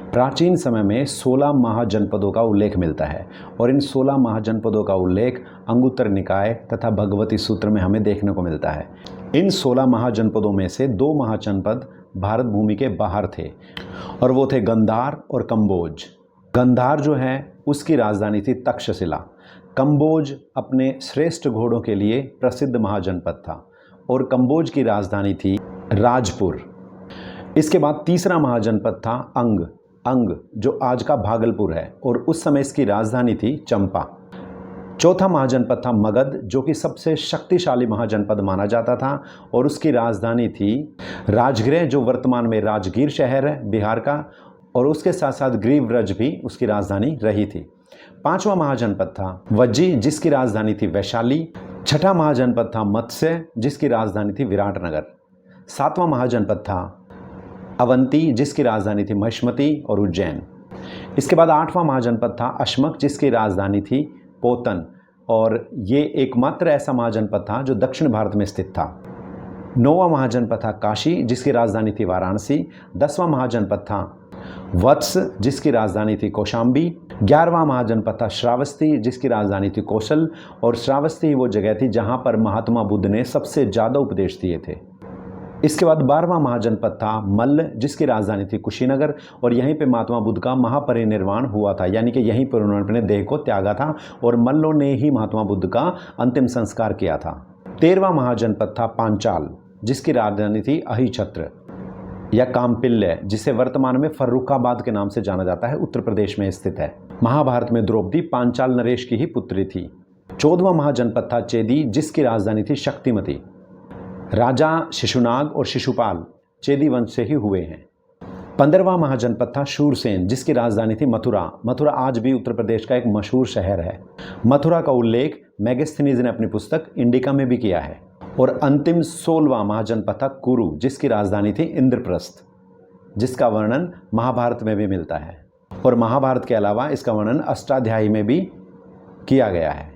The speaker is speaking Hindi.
प्राचीन समय में 16 महाजनपदों का उल्लेख मिलता है और इन 16 महाजनपदों का उल्लेख अंगुत्तर निकाय तथा भगवती सूत्र में हमें देखने को मिलता है। इन 16 महाजनपदों में से 2 महाजनपद भारत भूमि के बाहर थे और वो थे गंधार और कंबोज। गंधार जो है उसकी राजधानी थी तक्षशिला। कंबोज अपने श्रेष्ठ घोड़ों के लिए प्रसिद्ध महाजनपद था और कंबोज की राजधानी थी राजपुर। इसके बाद तीसरा महाजनपद था अंग जो आज का भागलपुर है और उस समय इसकी राजधानी थी चंपा। चौथा महाजनपद था मगध जो कि सबसे शक्तिशाली महाजनपद माना जाता था और उसकी राजधानी थी राजगृह जो वर्तमान में राजगीर शहर है बिहार का, और उसके साथ साथ ग्रीवव्रज भी उसकी राजधानी रही थी। पांचवा महाजनपद था वज्जी जिसकी राजधानी थी वैशाली। छठा महाजनपद था मत्स्य जिसकी राजधानी थी विराटनगर। सातवां महाजनपद था अवंती जिसकी राजधानी थी महिष्मती और उज्जैन। इसके बाद आठवां महाजनपद था अश्मक जिसकी राजधानी थी पोतन और ये एकमात्र ऐसा महाजनपद था जो दक्षिण भारत में स्थित था। नौवां महाजनपद था काशी जिसकी राजधानी थी वाराणसी। 10वां महाजनपद था वत्स जिसकी राजधानी थी कौशाम्बी। 11वां महाजनपद था श्रावस्ती जिसकी राजधानी थी कौशल और श्रावस्ती वो जगह थी जहाँ पर महात्मा बुद्ध ने सबसे ज़्यादा उपदेश दिए थे। इसके बाद 12वां महाजनपद था मल्ल जिसकी राजधानी थी कुशीनगर और यहीं पे महात्मा बुद्ध का महापरिनिर्वाण हुआ था, यानी कि यहीं पर उन्होंने अपने देह को त्यागा था और मल्लों ने ही महात्मा बुद्ध का अंतिम संस्कार किया था। 13वां महाजनपद था पांचाल जिसकी राजधानी थी अहिछत्र या कामपिल्य जिसे वर्तमान में फर्रुखाबाद के नाम से जाना जाता है, उत्तर प्रदेश में स्थित है। महाभारत में द्रौपदी पांचाल नरेश की ही पुत्री थी। 14वां महाजनपद था चेदी जिसकी राजधानी थी शक्तिमती। राजा शिशुनाग और शिशुपाल चेदी वंश से ही हुए हैं। 15वां महाजनपद था शूरसेन जिसकी राजधानी थी मथुरा। मथुरा आज भी उत्तर प्रदेश का एक मशहूर शहर है। मथुरा का उल्लेख मेगस्थनीज ने अपनी पुस्तक इंडिका में भी किया है। और अंतिम 16वां महाजनपद था कुरु जिसकी राजधानी थी इंद्रप्रस्थ, जिसका वर्णन महाभारत में भी मिलता है और महाभारत के अलावा इसका वर्णन अष्टाध्यायी में भी किया गया है।